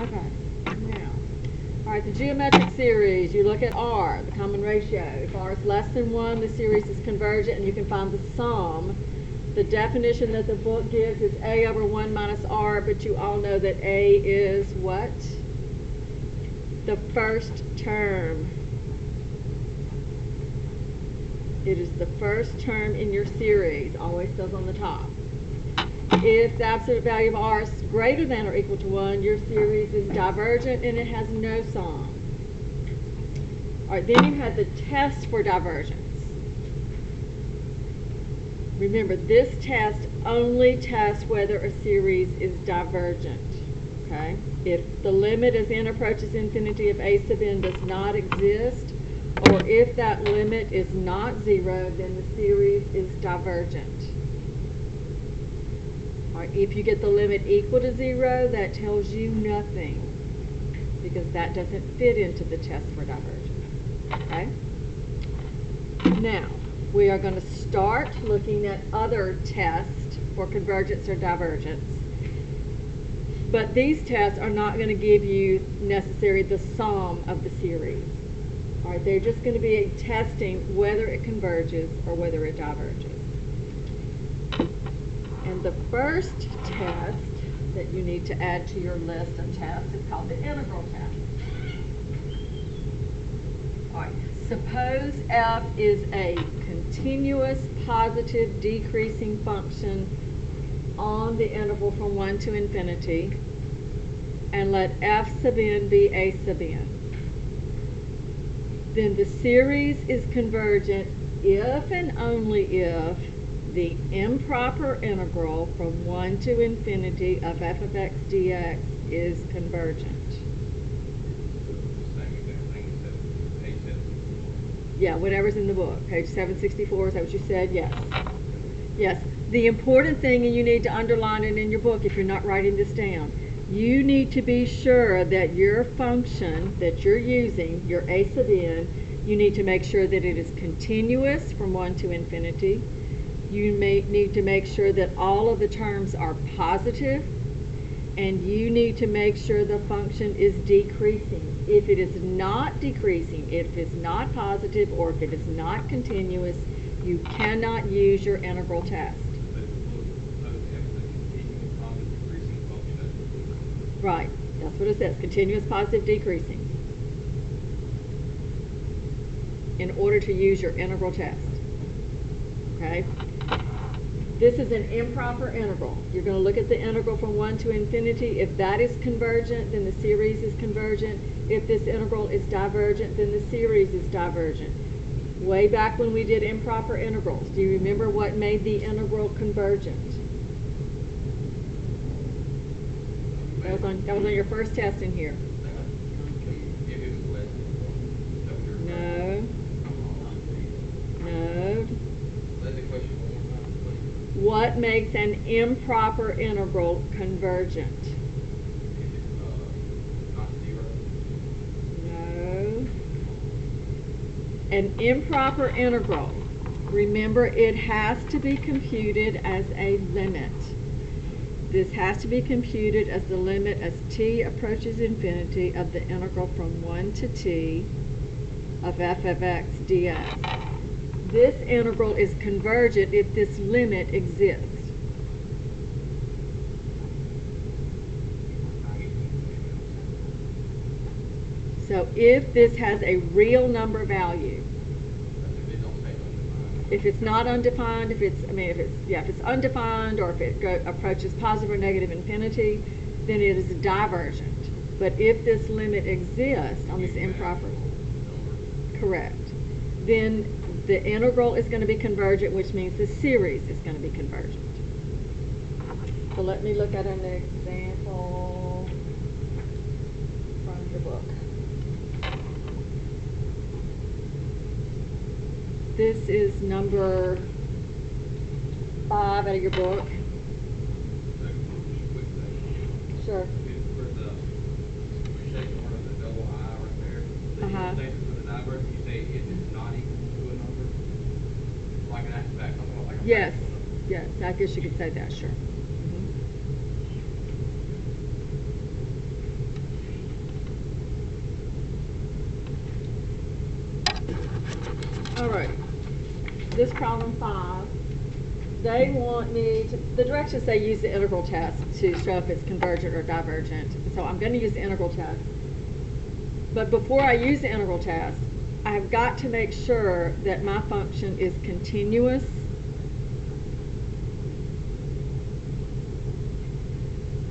Okay. Now, all right, the geometric series, you look at R, the common ratio. If R is less than 1, the series is convergent, and you can find the sum. The definition that the book gives is A over 1 minus R, but you all know that A is what? The first term. It is the first term in your series, always goes on the top. If the absolute value of R is greater than or equal to 1, your series is divergent and it has no sum. All right, then you had the test for divergence. Remember, this test only tests whether a series is divergent. Okay? If the limit as n approaches infinity of a sub n does not exist, or if that limit is not 0, then the series is divergent. All right, if you get the limit equal to 0, that tells you nothing, because that doesn't fit into the test for divergence. Okay? Now, we are going to start looking at other tests for convergence or divergence. But these tests are not going to give you necessarily the sum of the series. All right, they're just going to be testing whether it converges or whether it diverges. And the first test that you need to add to your list of tests is called the integral test. All right, suppose f is a continuous positive decreasing function on the interval from 1 to infinity, and let f sub n be a sub n. Then the series is convergent if and only if the improper integral from 1 to infinity of f of x dx is convergent. Yeah, whatever's in the book. Page 764, is that what you said? Yes. Yes. The important thing, and you need to underline it in your book if you're not writing this down, you need to be sure that your function that you're using, your a sub n, you need to make sure that it is continuous from 1 to infinity. You may need to make sure that all of the terms are positive, and you need to make sure the function is decreasing. If it is not decreasing, if it's not positive, or if it is not continuous, you cannot use your integral test. Right, that's what it says, continuous positive decreasing, in order to use your integral test. Okay? This is an improper integral. You're going to look at the integral from 1 to infinity. If that is convergent, then the series is convergent. If this integral is divergent, then the series is divergent. Way back when we did improper integrals, do you remember what made the integral convergent? That was on your first test in here. No. No. What makes an improper integral convergent? No. An improper integral, remember, it has to be computed as a limit. This has to be computed as the limit as t approaches infinity of the integral from 1 to t of f of x dx. This integral is convergent if this limit exists. So if this has a real number value, if it's not undefined, if it's undefined, or if it approaches positive or negative infinity, then it is divergent. But if this limit exists on this improper, correct, then the integral is going to be convergent, which means the series is going to be convergent. So let me look at an example from your book. This is number 5 out of your book. Sure. Uh-huh. Yes, yes, I guess you could say that, sure. this problem 5, they want me to, the directions say use the integral test to show if it's convergent or divergent. So I'm going to use the integral test. But before I use the integral test, I have got to make sure that my function is continuous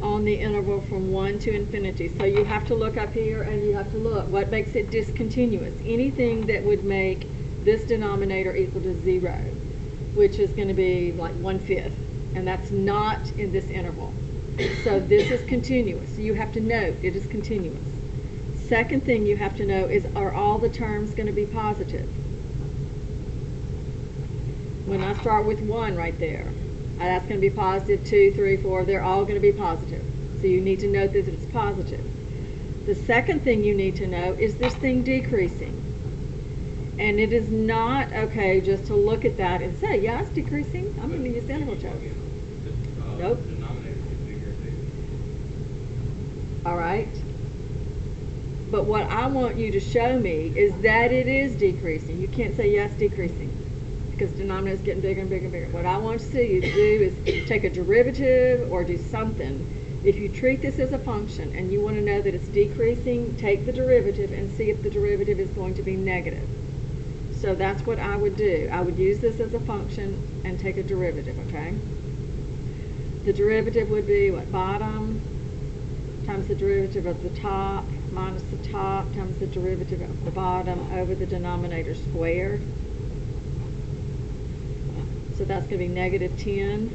on the interval from 1 to infinity. So you have to look up here and you have to look what makes it discontinuous. Anything that would make this denominator equal to 0, which is going to be like 1/5, and that's not in this interval. So this is continuous. So you have to note it is continuous. Second thing you have to know is, are all the terms going to be positive? When I start with 1 right there, that's going to be positive, 2, 3, 4, they're all going to be positive. So you need to note that it's positive. The second thing you need to know is this thing decreasing. And it is not okay just to look at that and say, yeah, it's decreasing. I'm going to use the integral test. Nope. All right. But what I want you to show me is that it is decreasing. You can't say, yes, decreasing, because the denominator is getting bigger and bigger and bigger. What I want to see you do is take a derivative or do something. If you treat this as a function and you want to know that it's decreasing, take the derivative and see if the derivative is going to be negative. So that's what I would do. I would use this as a function and take a derivative, okay? The derivative would be what? Bottom times the derivative of the top minus the top times the derivative of the bottom over the denominator squared. So that's going to be negative 10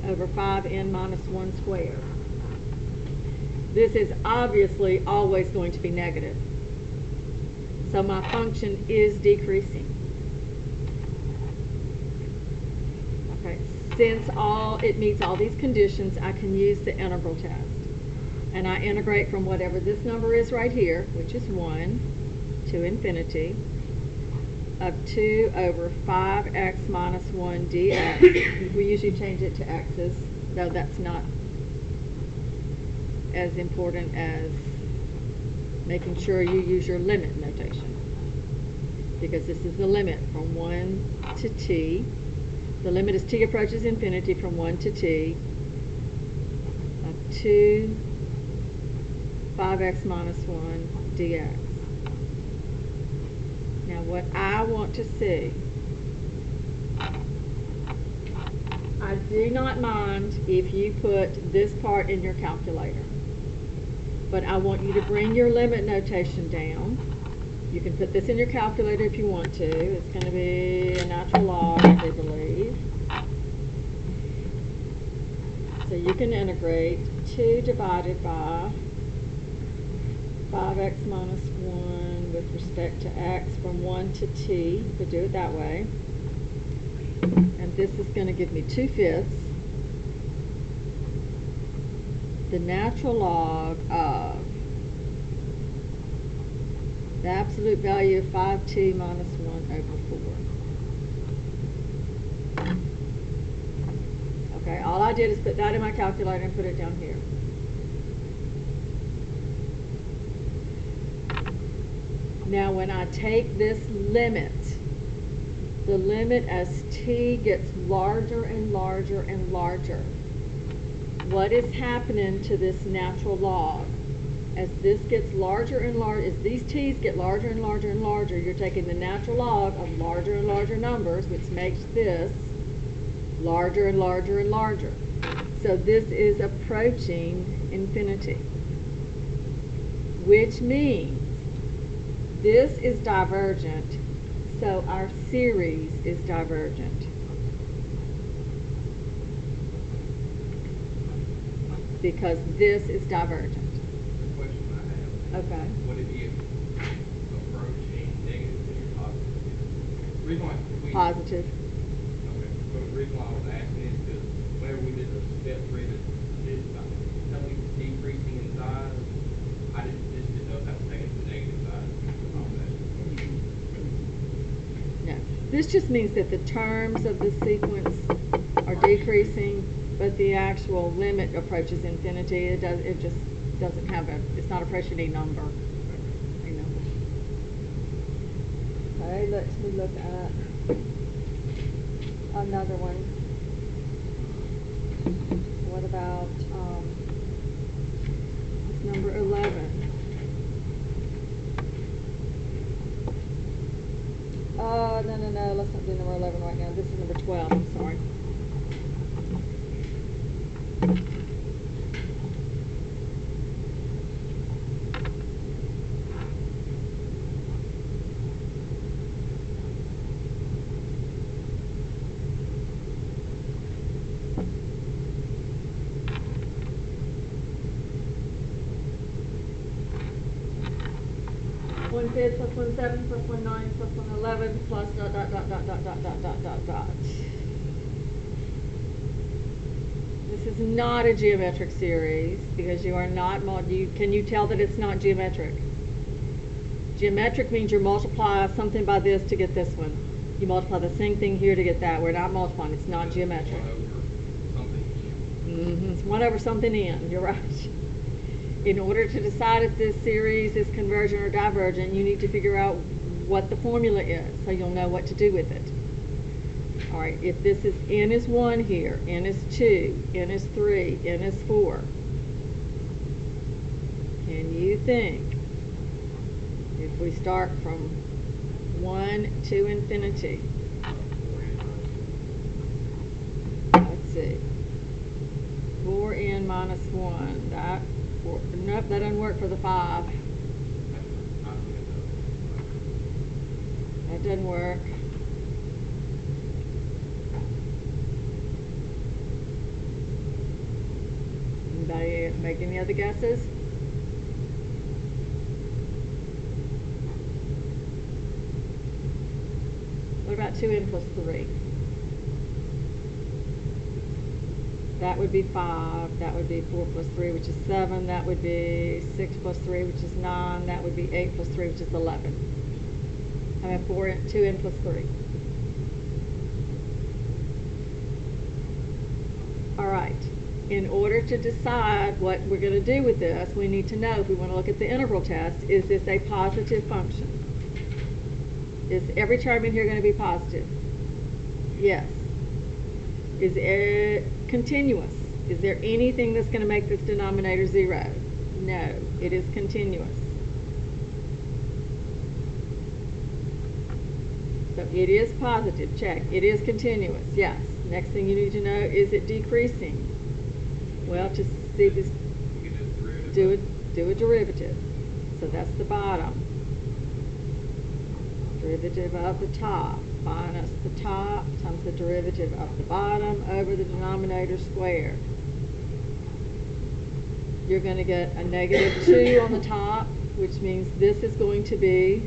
over 5n minus 1 squared. This is obviously always going to be negative. So my function is decreasing. Okay, since it meets all these conditions, I can use the integral test. And I integrate from whatever this number is right here, which is 1, to infinity, of 2 over 5x minus 1 dx. We usually change it to x's, though that's not as important as making sure you use your limit notation, because this is the limit from 1 to t. The limit as t approaches infinity from 1 to t of 2 5x minus 1 dx. Now what I want to see, I do not mind if you put this part in your calculator, but I want you to bring your limit notation down. You can put this in your calculator if you want to. It's going to be a natural log, I believe. So you can integrate 2 divided by 5x minus 1 with respect to x from 1 to t. You could do it that way. And this is going to give me 2/5 the natural log of the absolute value of 5t minus 1 over 4. Okay, all I did is put that in my calculator and put it down here. Now when I take this limit, the limit as t gets larger and larger and larger, what is happening to this natural log? As this gets larger and larger, as these t's get larger and larger and larger, you're taking the natural log of larger and larger numbers, which makes this larger and larger and larger. So this is approaching infinity, which means this is divergent, so our series is divergent. Because this is divergent. The question I have. Okay. Would it be approaching negative or positive? Reason why Positive. Okay. But the reason why I was asking is because whenever we did the step 3, this telling decreasing in size, I just didn't know if that was taken to the negative side. No. This just means that the terms of the sequence are decreasing, but the actual limit approaches infinity. It just doesn't have it's not approaching a number. Okay. Okay, let me look at another one. What about this number 11? No, let's not do number 11 right now. This is number 12, I'm sorry. One fifth plus 1/7 plus 1/9 plus 1/11 plus dot dot dot dot dot dot dot dot dot dot. This is not a geometric series because you are not. Can you tell that it's not geometric? Geometric means you multiply something by this to get this one. You multiply the same thing here to get that. We're not multiplying. It's not geometric. It's 1 over something n. You're right. In order to decide if this series is convergent or divergent, you need to figure out what the formula is so you'll know what to do with it. All right, if this is n is 1 here, n is 2, n is 3, n is 4, can you think, if we start from 1 to infinity, let's see, 4n minus 1, nope, that doesn't work for the 5. That doesn't work. Anybody make any other guesses? What about 2n plus 3? That would be 5. That would be 4 plus 3, which is 7. That would be 6 plus 3, which is 9. That would be 8 plus 3, which is 11. I mean 2n plus 3. All right. In order to decide what we're going to do with this, we need to know, if we want to look at the integral test, is this a positive function? Is every term in here going to be positive? Yes. Is it continuous? Is there anything that's going to make this denominator 0? No, it is continuous. So it is positive, check. It is continuous, yes. Next thing you need to know, is it decreasing? Well, to see if it's, do a derivative. So that's the bottom. Derivative of the top minus the top times the derivative of the bottom over the denominator squared. You're going to get a -2 on the top, which means this is going to be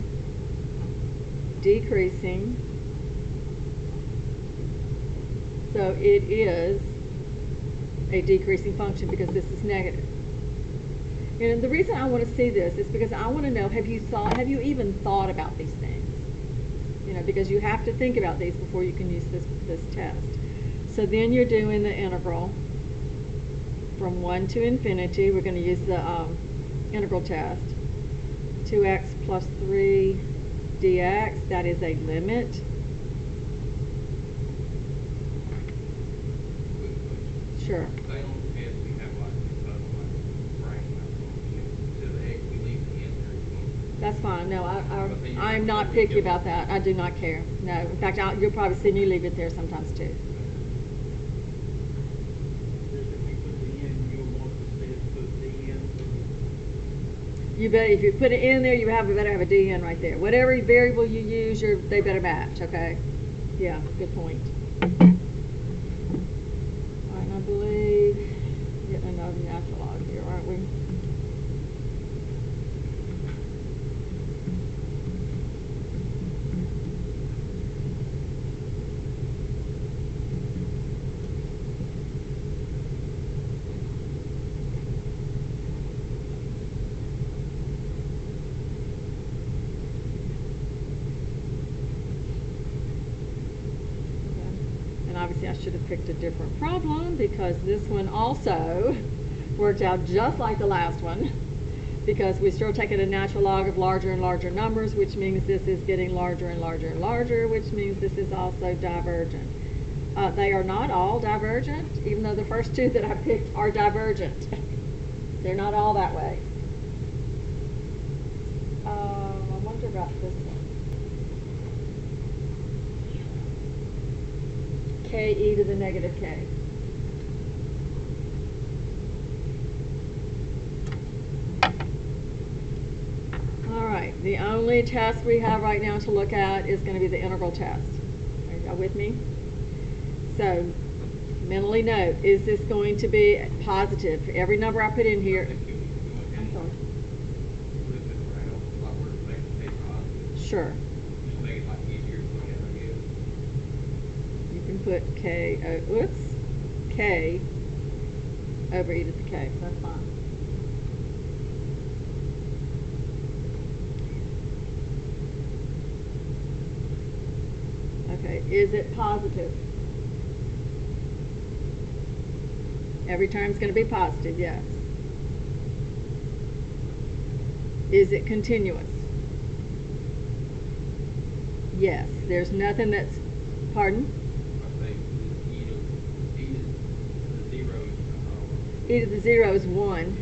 decreasing. So it is a decreasing function because this is negative. And the reason I want to see this is because I want to know, have you even thought about these things? You know, because you have to think about these before you can use this test. So then you're doing the integral from 1 to infinity. We're going to use the integral test. 2x plus 3 dx, that is a limit. Sure. They don't test, we have like brain, to the x, we leave the answer. That's fine. No, I'm not picky about that. I do not care. No, in fact, you'll probably see me leave it there sometimes too. You better, if you put it in there, you better have a DN right there. Whatever variable you use, they better match. Okay. Yeah. Good point. I believe getting another natural log here, aren't we? Obviously I should have picked a different problem because this one also worked out just like the last one because we're still taking a natural log of larger and larger numbers, which means this is getting larger and larger and larger, which means this is also divergent. They are not all divergent, even though the first two that I picked are divergent. They're not all that way. I wonder about this one. Ke to the negative k. All right, the only test we have right now to look at is going to be the integral test. Are y'all with me? So, mentally note, is this going to be positive? For every number I put in here. I'm sorry. Sure. You can put k over e to the k. That's fine. Okay, is it positive? Every term's going to be positive, yes. Is it continuous? Yes. There's nothing that's, pardon? E to the 0 is 1.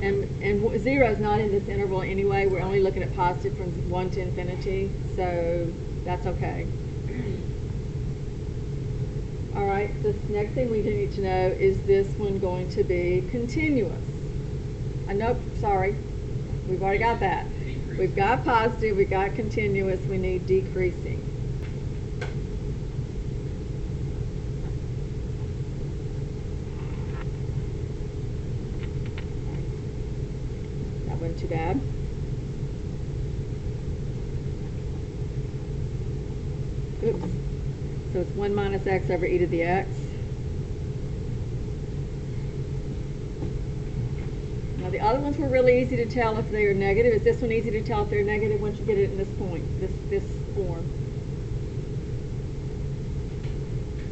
And 0 is not in this interval anyway. We're only looking at positive from 1 to infinity, so that's okay. All right, this next thing we need to know, is this one going to be continuous? Nope, sorry. We've already got that. We've got positive, we've got continuous, we need decreasing. That wasn't too bad. Oops. So it's 1 minus x over e to the x. Now the other ones were really easy to tell if they are negative. Is this one easy to tell if they're negative once you get it in this point, this form?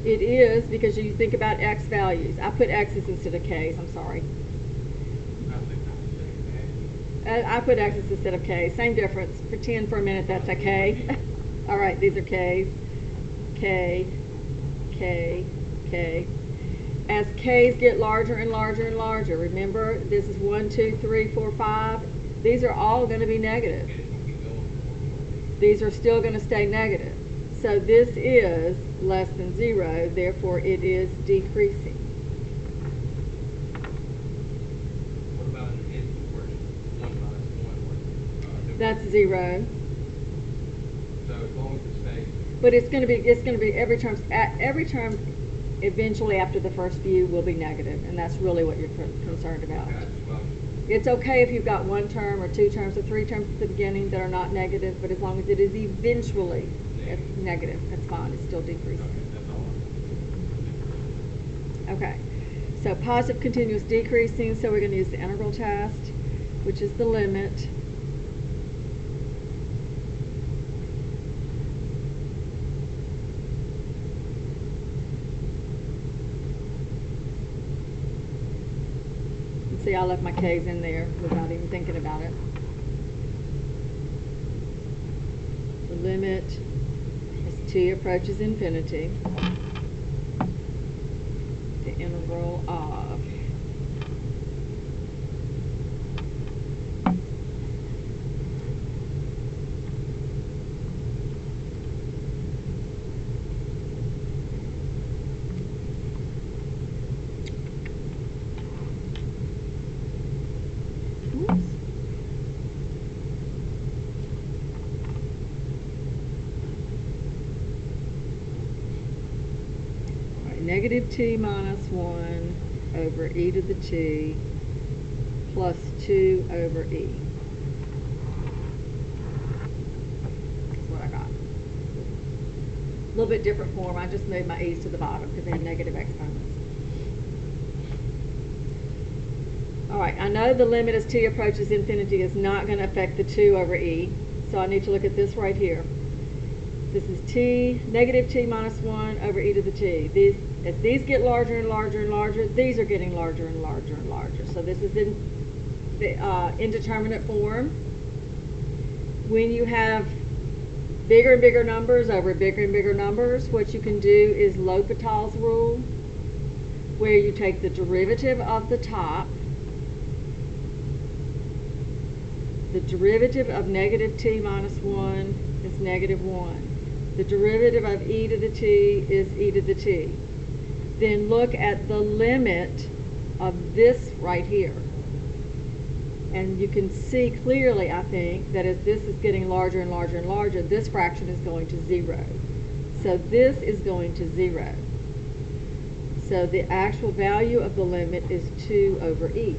It is, because you think about x values. I put x's instead of k's, I'm sorry. I put x's instead of k's. Same difference. Pretend for a minute that's a k. All right, these are k's. K, K, K. As k's get larger and larger and larger, remember this is 1, 2, 3, 4, 5. These are all going to be negative. These are still going to stay negative. So this is less than 0, therefore it is decreasing. What about an instance where it's 1 minus 1? That's 0. So as long as it stays. But it's going to be every term eventually after the first few will be negative, and that's really what you're concerned about. It's okay if you've got 1 term or 2 terms or 3 terms at the beginning that are not negative, but as long as it is eventually negative, that's fine. It's still decreasing. Okay. So positive, continuous, decreasing. So we're going to use the integral test, which is the limit. See, I left my k's in there without even thinking about it. The limit as t approaches infinity, the integral of negative t minus 1 over e to the t plus 2 over e. That's what I got. A little bit different form. I just moved my e's to the bottom because they have negative exponents. All right, I know the limit as t approaches infinity is not going to affect the 2 over e, so I need to look at this right here. This is t, negative t minus 1 over e to the t. As these get larger and larger and larger, these are getting larger and larger and larger. So this is the indeterminate form. When you have bigger and bigger numbers over bigger and bigger numbers, what you can do is L'Hopital's rule, where you take the derivative of the top. The derivative of negative t minus 1 is negative 1. The derivative of e to the t is e to the t. Then look at the limit of this right here. And you can see clearly, I think, that as this is getting larger and larger and larger, this fraction is going to 0. So this is going to 0. So the actual value of the limit is 2 over e.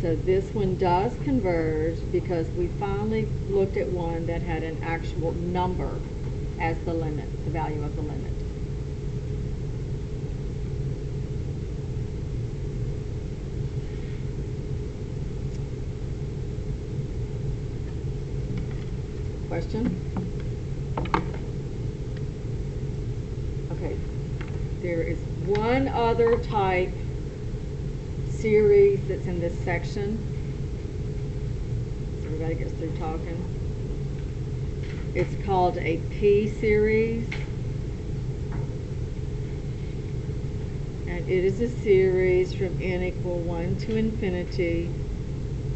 So this one does converge because we finally looked at one that had an actual number as the limit, the value of the limit. Question? Okay. There is one other type series that's in this section. So everybody gets through talking. It's called a p-series. And it is a series from n equal 1 to infinity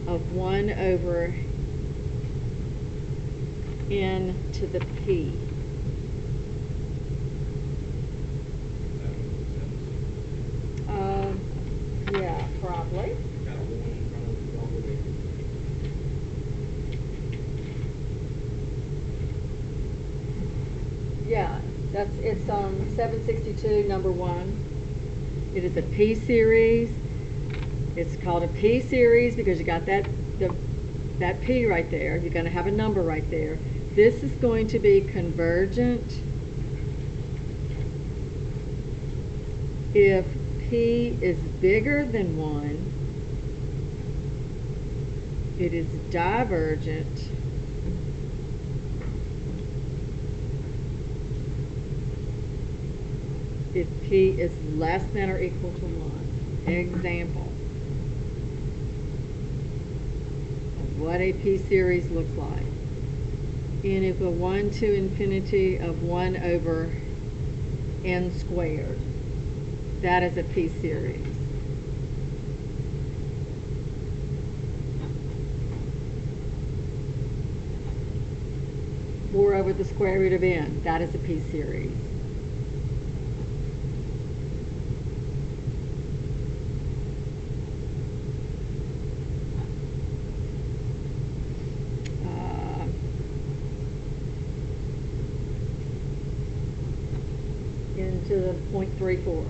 of 1 over n to the p. Yeah, probably. Yeah, it's 762 number 1. It is a p-series. It's called a p-series because you got that p right there. You're going to have a number right there. This is going to be convergent if p is bigger than 1. It is divergent if p is less than or equal to 1. Example of what a p-series looks like. N equal 1 to infinity of 1 over n squared. That is a p-series. Or over the square root of n. That is a p-series. Into the 0.34.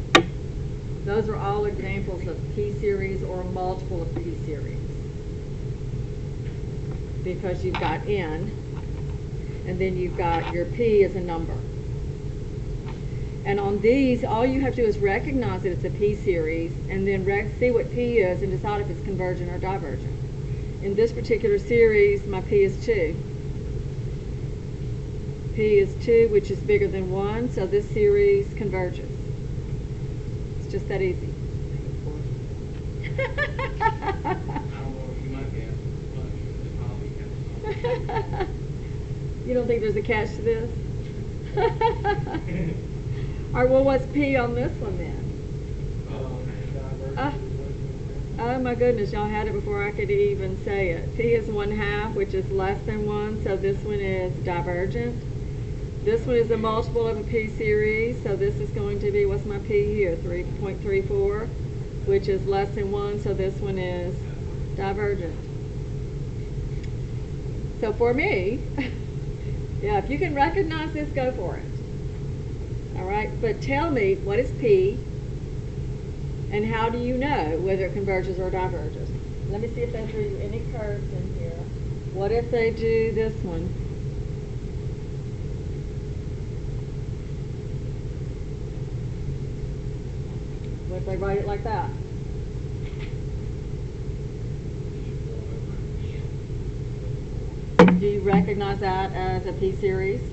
Those are all examples of p-series or a multiple of p-series. Because you've got n, and then you've got your p as a number. And on these, all you have to do is recognize that it's a p-series, and then see what p is and decide if it's convergent or divergent. In this particular series, my p is 2. P is 2, which is bigger than 1, so this series converges. It's just that easy. I don't know if you might be asking. You don't think there's a catch to this? All right, well, what's P on this one then? Oh my goodness, y'all had it before I could even say it. P is 1/2, which is less than 1, so this one is divergent. This one is a multiple of a p-series, so this is going to be, what's my p here? 3.34, which is less than 1, so this one is divergent. So for me, yeah, if you can recognize this, go for it. All right, but tell me, what is p, and how do you know whether it converges or diverges? Let me see if they drew any curves in here. What if they do this one? What if they write it like that? Do you recognize that as a p-series? I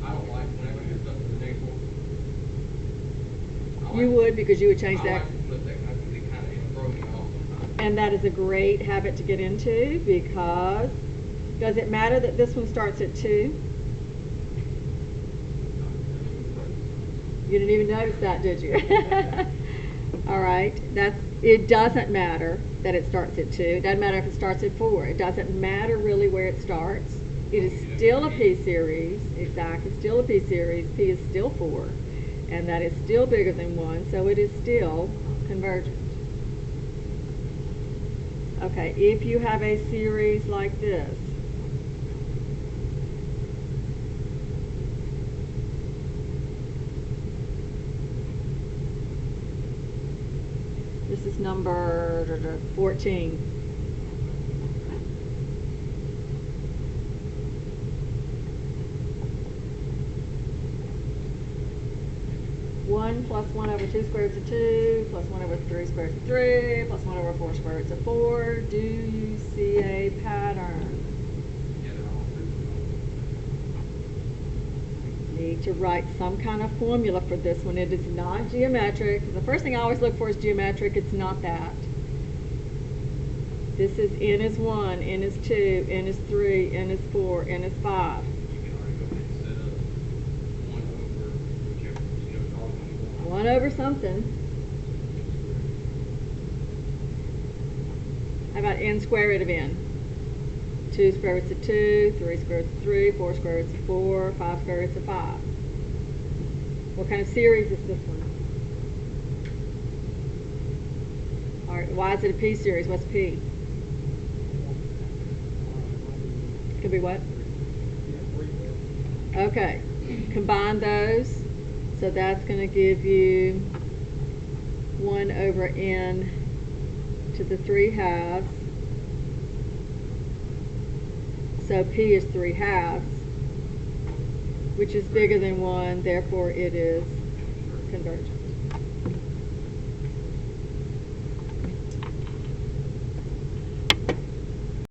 don't like whenever I get stuff to the table. I You would, because you would change I that. like to flip that because it kind of throws me off sometimes. And that is a great habit to get into, because does it matter that this one starts at 2? You didn't even notice that, did you? All right, it doesn't matter that it starts at 2. It doesn't matter if it starts at 4. It doesn't matter really where it starts. It is still a P-series. Exactly, still a P-series. P is still 4. And that is still bigger than 1, so it is still convergent. Okay, if you have a series like this, this is number 14. One plus 1 over 2 square roots of 2, plus 1 over 3 square roots of 3, plus 1 over 4 square roots of 4. Do you see a pattern? Yeah, they're all pretty Need to write some kind of formula for this one. It is not geometric. The first thing I always look for is geometric. It's not that. This is n is 1, n is 2, n is 3, n is 4, n is 5. You can already go ahead and set up 1 over whichever, it's always going to be 1. 1 over something. How about n square root of n? 2 square roots of 2, 3 square roots of 3, 4 square roots of 4, 5 square roots of 5. What kind of series is this one? All right, why is it a P series? What's P? Could be what? Okay, combine those. So that's going to give you 1 over n to the 3 halves. So P is 3 halves, which is bigger than 1, therefore it is convergent.